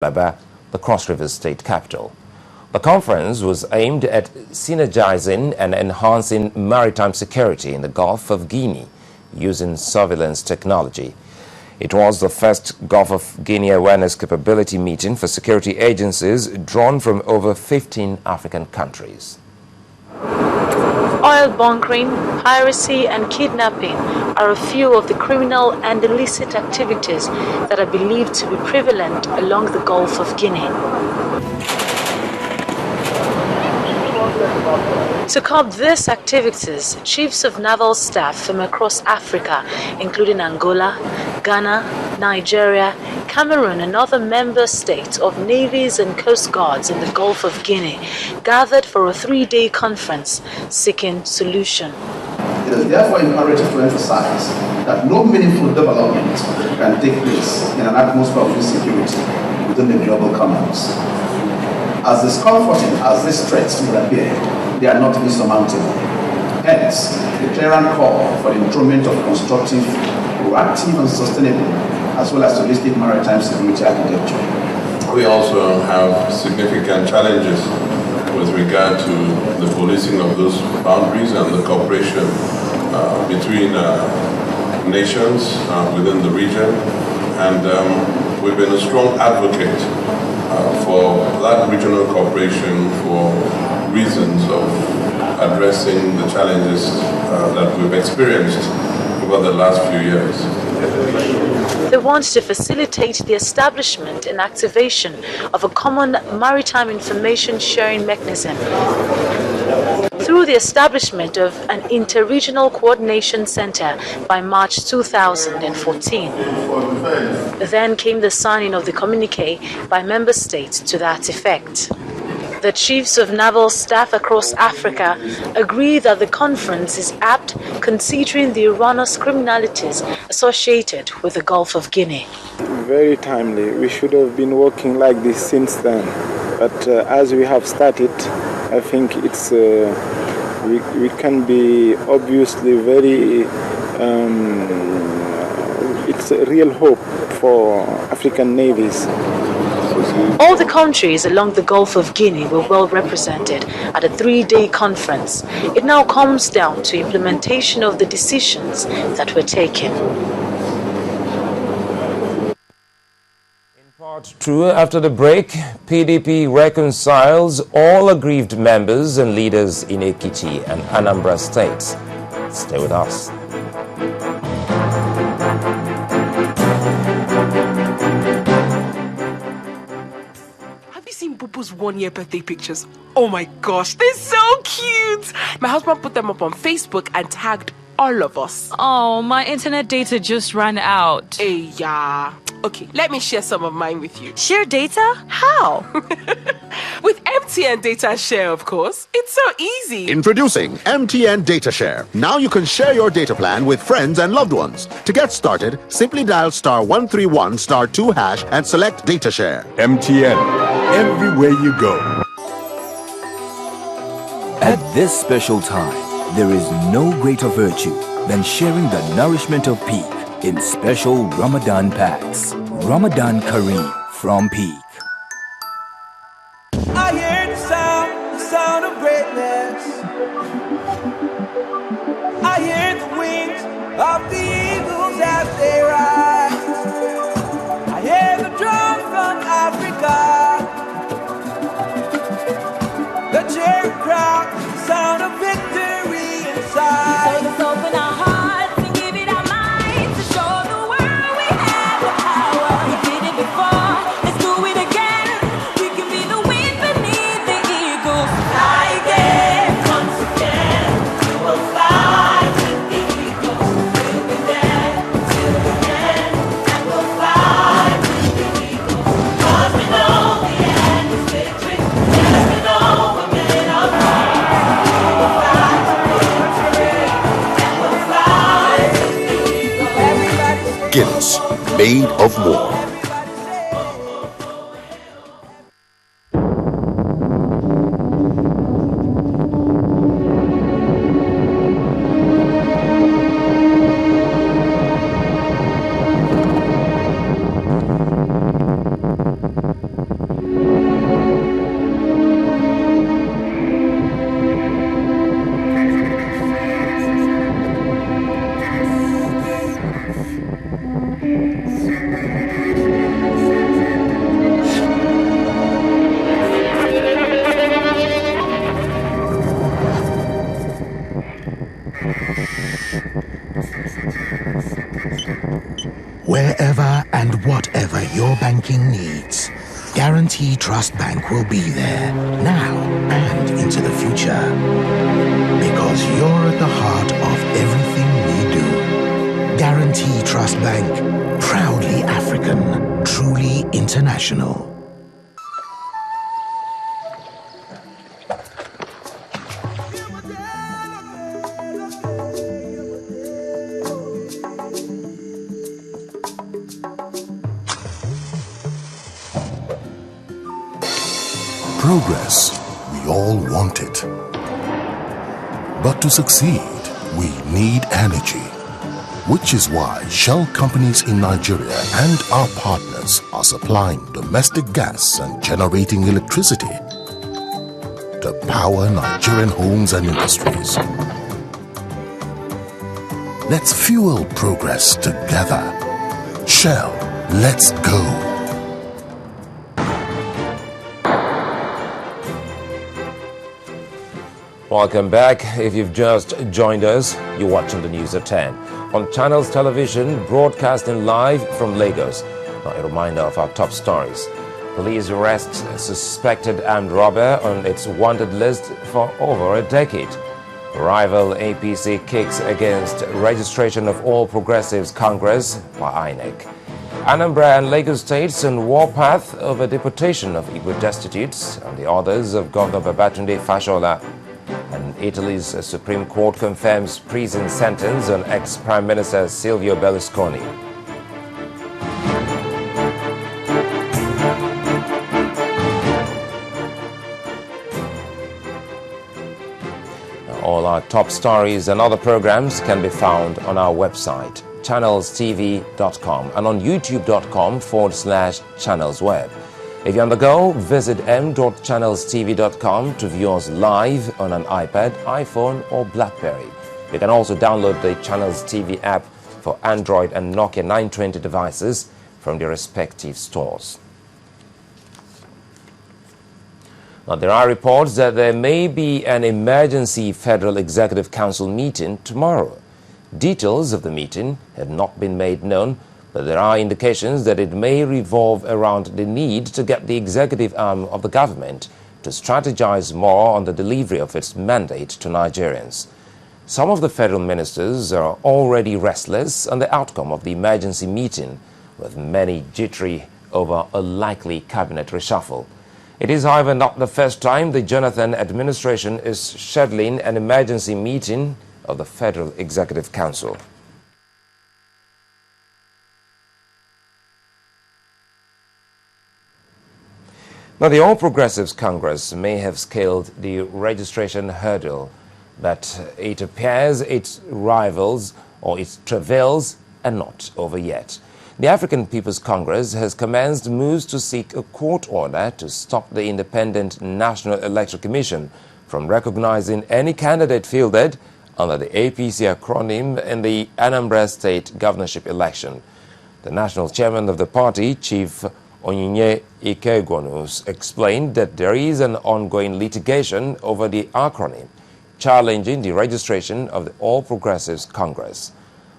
Calabar, the Cross River State capital. The conference was aimed at synergizing and enhancing maritime security in the Gulf of Guinea using surveillance technology. It was the first Gulf of Guinea Awareness Capability meeting for security agencies drawn from over 15 African countries. Oil bunkering, piracy and kidnapping are a few of the criminal and illicit activities that are believed to be prevalent along the Gulf of Guinea. To curb these activities, chiefs of naval staff from across Africa, including Angola, Ghana, Nigeria, Cameroon and other member states of navies and coast guards in the Gulf of Guinea, gathered for a 3-day conference seeking solution. It is therefore imperative to emphasize that no meaningful development can take place in an atmosphere of insecurity within the global commons. As discomforting as these threats would appear, they are not insurmountable. Hence, the clear call for the improvement of constructive, proactive and sustainable, as well as holistic maritime security architecture. We also have significant challenges with regard to the policing of those boundaries and the cooperation between nations within the region. And we've been a strong advocate for that regional cooperation for reasons of addressing the challenges that we've experienced over the last few years. They want to facilitate the establishment and activation of a common maritime information sharing mechanism through the establishment of an interregional coordination center by March 2014. Then came the signing of the communique by member states to that effect. The chiefs of naval staff across Africa agree that the conference is apt considering the erroneous criminalities associated with the Gulf of Guinea. Very timely. We should have been working like this since then. But as we have started, I think it's we can be obviously very it's a real hope for African navies. All the countries along the Gulf of Guinea were well represented at a 3-day conference. It now comes down to implementation of the decisions that were taken. In part 2, after the break, PDP reconciles all aggrieved members and leaders in Ekiti and Anambra states. Stay with us. Bubu's 1-year birthday pictures. Oh my gosh, they're so cute. My husband put them up on Facebook and tagged all of us. Oh, my internet data just ran out. Hey, yeah. Okay, let me share some of mine with you. Share data? How? With MTN Data Share, of course. It's so easy. Introducing MTN Data Share. Now you can share your data plan with friends and loved ones. To get started, simply dial *131 *2# and select Data Share. MTN, everywhere you go. At this special time, there is no greater virtue than sharing the nourishment of Peak in special Ramadan packs. Ramadan Kareem from Peak. I hear the sound of greatness. I hear the wings of the eagles as they rise. I hear the drums from Africa. The cheering crowd, the sound of victory inside. So let's open our hearts and give it our minds to show the world we have the power. We did it before, let's do it again. We can be the wind beneath the eagles. Fly again, once again, we will fly with the eagles. We'll be there till the end, and we'll fly with the eagles. 'Cause we know the end is victory. Yes, we know we're men of war. We'll fly with victory, and we'll fly with the eagles. Everybody say, Guinness, made of more. banking needs, Guarantee Trust Bank will be there now and into the future. Because you're at the heart of everything we do. Guarantee Trust Bank, proudly African, truly international. Progress, we all want it. But to succeed, we need energy. Which is why Shell companies in Nigeria and our partners are supplying domestic gas and generating electricity to power Nigerian homes and industries. Let's fuel progress together. Shell, let's go. Welcome back. If you've just joined us, you're watching the news at 10 on Channels Television, broadcasting live from Lagos. Now, a reminder of our top stories. Police arrests suspected armed robber on its wanted list for over a decade. Rival APC kicks against registration of All Progressives Congress by INEC. Anambra and Lagos states on warpath over deportation of Igbo destitutes and the orders of Governor Babatunde Fashola. And Italy's Supreme Court confirms prison sentence on ex-Prime Minister Silvio Berlusconi. All our top stories and other programs can be found on our website, channelstv.com, and on youtube.com/channelsweb. If you're on the go, visit m.channelstv.com to view us live on an iPad, iPhone, or BlackBerry. You can also download the Channels TV app for Android and Nokia 920 devices from their respective stores. Now, there are reports that there may be an emergency Federal Executive Council meeting tomorrow. Details of the meeting have not been made known, but there are indications that it may revolve around the need to get the executive arm of the government to strategize more on the delivery of its mandate to Nigerians. Some of the federal ministers are already restless on the outcome of the emergency meeting, with many jittery over a likely cabinet reshuffle. It is, however, not the first time the Jonathan administration is scheduling an emergency meeting of the Federal Executive Council. Now, the All Progressives Congress may have scaled the registration hurdle, but it appears its rivals or its travails are not over yet. The African People's Congress has commenced moves to seek a court order to stop the Independent National Electoral Commission from recognizing any candidate fielded under the APC acronym in the Anambra State governorship election. The national chairman of the party, Chief Onyinye Ikegwonus, explained that there is an ongoing litigation over the acronym, challenging the registration of the All Progressives Congress.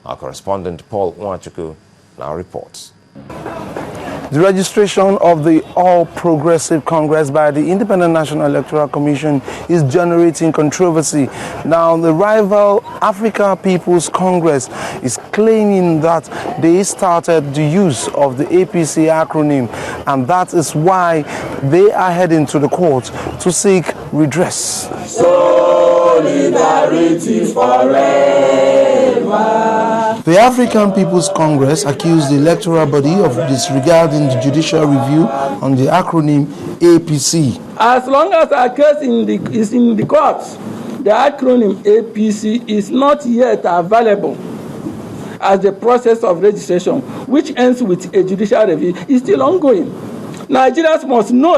Our correspondent Paul Nwachukwu now reports. The registration of the All Progressive Congress by the Independent National Electoral Commission is generating controversy. Now, the rival African People's Congress is claiming that they started the use of the APC acronym, and that is why they are heading to the court to seek redress. Solidarity forever. The African People's Congress accused the electoral body of disregarding the judicial review on the acronym APC. As long as our case is in the courts, the acronym APC is not yet available as the process of registration, which ends with a judicial review, is still ongoing. Nigerians must know